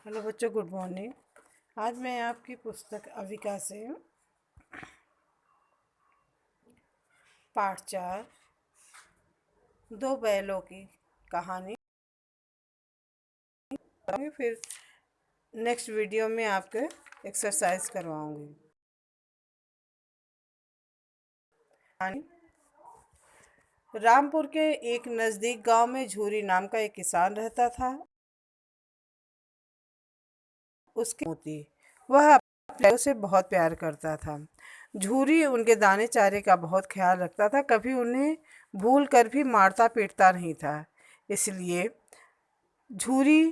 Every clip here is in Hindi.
हेलो बच्चों, गुड मॉर्निंग। आज मैं आपकी पुस्तक अविका से पाठ 4 दो बैलों की कहानी फिर नेक्स्ट वीडियो में आपके एक्सरसाइज करवाऊंगी। कहानी रामपुर के एक नज़दीक गांव में झूरी नाम का एक किसान रहता था। उसकी मोती वह अपने बैलों से बहुत प्यार करता था। झूरी उनके दाने चारे का बहुत ख्याल रखता था, कभी उन्हें भूल कर भी मारता पीटता नहीं था। इसलिए झूरी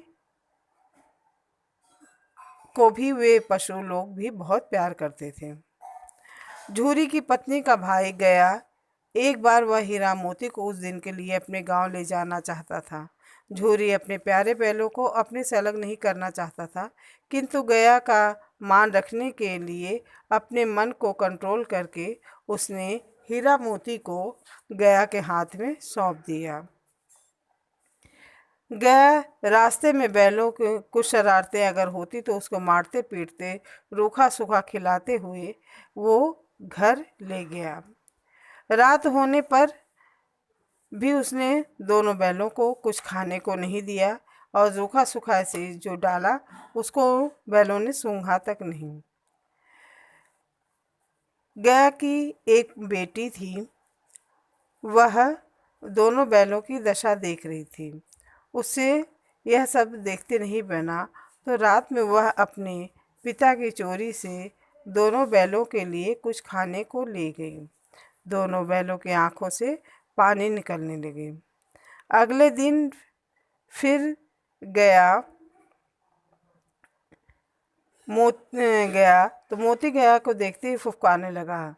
को भी वे पशु लोग भी बहुत प्यार करते थे। झूरी की पत्नी का भाई गया एक बार वह हीरा मोती को उस दिन के लिए अपने गांव ले जाना चाहता था। झूरी अपने प्यारे बैलों को अपने से अलग नहीं करना चाहता था, किंतु गया का मान रखने के लिए अपने मन को कंट्रोल करके उसने हीरा मोती को गया के हाथ में सौंप दिया। गया रास्ते में बैलों के कुछ शरारतें अगर होती तो उसको मारते पीटते रूखा सूखा खिलाते हुए वो घर ले गया। रात होने पर भी उसने दोनों बैलों को कुछ खाने को नहीं दिया और रूखा सूखा से जो डाला उसको बैलों ने सूंघा तक नहीं। गया की एक बेटी थी, वह दोनों बैलों की दशा देख रही थी। उससे यह सब देखते नहीं बना तो रात में वह अपने पिता की चोरी से दोनों बैलों के लिए कुछ खाने को ले गई। दोनों बैलों की आंखों से पानी निकलने लगे। अगले दिन फिर गया तो मोती गया को देखते ही फुफकारने लगा,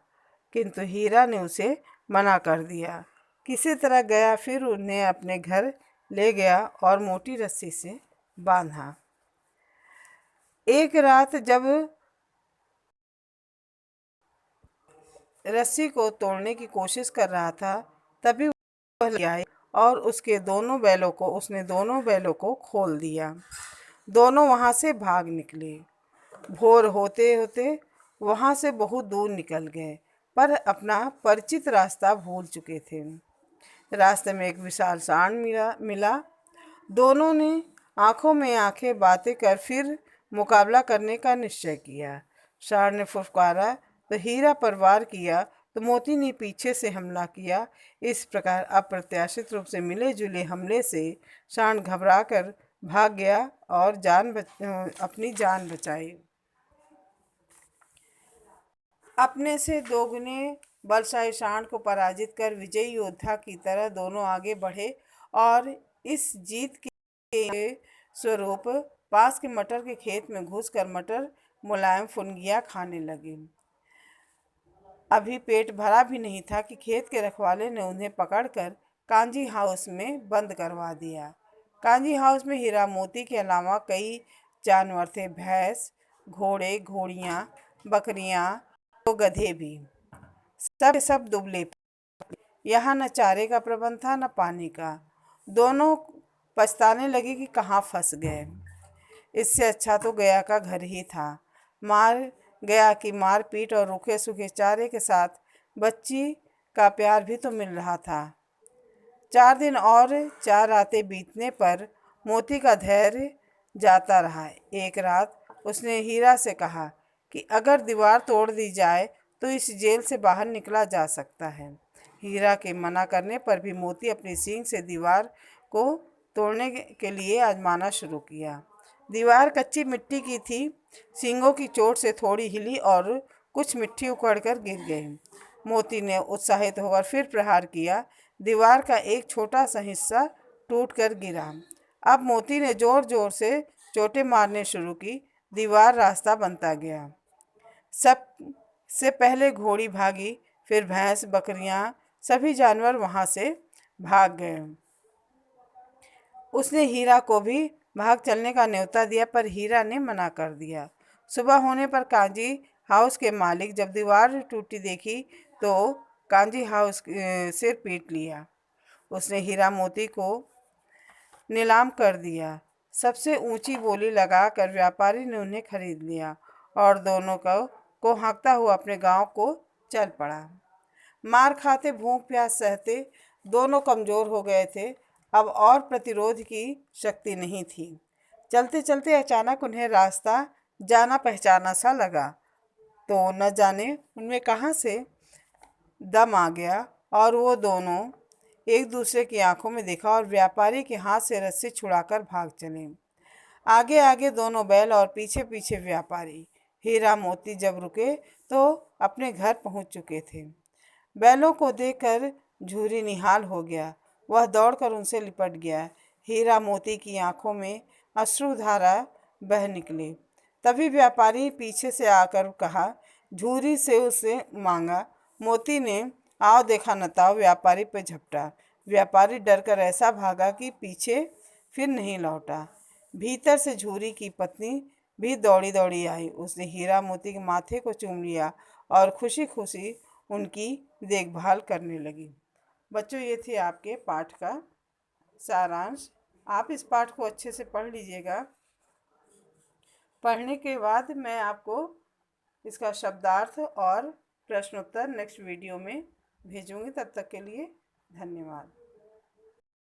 किंतु हीरा ने उसे मना कर दिया। किसी तरह गया फिर उन्हें अपने घर ले गया और मोटी रस्सी से बांधा। एक रात जब रस्सी को तोड़ने की कोशिश कर रहा था, तभी वह ले आए और उसने दोनों बैलों को खोल दिया। दोनों वहां से भाग निकले। भोर होते होते वहां से बहुत दूर निकल गए, पर अपना परिचित रास्ता भूल चुके थे। रास्ते में एक विशाल सांड मिला। दोनों ने आंखों में आंखें बातें कर फिर मुकाबला करने का निश्चय किया। सांड ने फुफकारा तो हीरा पर वार किया तो मोती ने पीछे से हमला किया। इस प्रकार अप्रत्याशित रूप से मिले जुले हमले से सांड घबरा कर भाग गया और अपनी जान बचाई। अपने से दोगुने बलशाली सांड को पराजित कर विजयी योद्धा की तरह दोनों आगे बढ़े और इस जीत के स्वरूप पास के मटर के खेत में घुसकर मटर मुलायम फुनगियां खाने लगे। अभी पेट भरा भी नहीं था कि खेत के रखवाले ने उन्हें पकड़कर कांजी हाउस में बंद करवा दिया। कांजी हाउस में हीरा मोती के अलावा कई जानवर थे, भैंस, घोड़े, घोड़ियां, बकरियां, तो गधे भी। सब दुबले। यहाँ न चारे का प्रबंध था न पानी का। दोनों पछताने लगे कि कहाँ फंस गए। इससे अच्छा तो गया का घर ही था। गया की मारपीट और रूखे सूखे चारे के साथ बच्ची का प्यार भी तो मिल रहा था। 4 दिन और 4 रातें बीतने पर मोती का धैर्य जाता रहा। एक रात उसने हीरा से कहा कि अगर दीवार तोड़ दी जाए तो इस जेल से बाहर निकला जा सकता है। हीरा के मना करने पर भी मोती अपनी सींग से दीवार को तोड़ने के लिए आजमाना शुरू किया। दीवार कच्ची मिट्टी की थी। सींगों की चोट से थोड़ी हिली और कुछ मिट्टी उखड़कर गिर गई। मोती ने उत्साहित होकर फिर प्रहार किया। दीवार का एक छोटा सा हिस्सा टूटकर गिरा। अब मोती ने जोर जोर से चोटें मारने शुरू की। दीवार रास्ता बनता गया। सब से पहले घोड़ी भागी, फिर भैंस, बकरियां, सभी जानवर वहां से भाग गए। उसने हीरा को भी भाग चलने का न्योता दिया, पर हीरा ने मना कर दिया। सुबह होने पर कांजी हाउस के मालिक जब दीवार टूटी देखी तो कांजी हाउस सिर पीट लिया। उसने हीरा मोती को नीलाम कर दिया। सबसे ऊंची बोली लगाकर व्यापारी ने उन्हें खरीद लिया और दोनों को हाँकता हुआ अपने गांव को चल पड़ा। मार खाते, भूख प्यास सहते दोनों कमजोर हो गए थे। अब और प्रतिरोध की शक्ति नहीं थी। चलते चलते अचानक उन्हें रास्ता जाना पहचाना सा लगा। तो न जाने उनमें कहाँ से दम आ गया और वो दोनों एक दूसरे की आंखों में देखा और व्यापारी के हाथ से रस्सी छुड़ाकर भाग चले। आगे आगे दोनों बैल और पीछे पीछे व्यापारी। हीरा मोती जब रुके तो अपने घर पहुंच चुके थे। बैलों को देखकर झूरी निहाल हो गया। वह दौड़कर उनसे लिपट गया। हीरा मोती की आंखों में अश्रुधारा बह निकली। तभी व्यापारी पीछे से आकर कहा, झूरी से उसे मांगा। मोती ने आओ देखा नताओ व्यापारी पे झपटा। व्यापारी डरकर ऐसा भागा कि पीछे फिर नहीं लौटा। भीतर से झूरी की पत्नी भी दौड़ी दौड़ी आई। उसने हीरा मोती के माथे को चूम लिया और खुशी खुशी उनकी देखभाल करने लगी। बच्चों, ये थी आपके पाठ का सारांश। आप इस पाठ को अच्छे से पढ़ लीजिएगा। पढ़ने के बाद मैं आपको इसका शब्दार्थ और प्रश्नोत्तर नेक्स्ट वीडियो में भेजूंगी। तब तक के लिए धन्यवाद।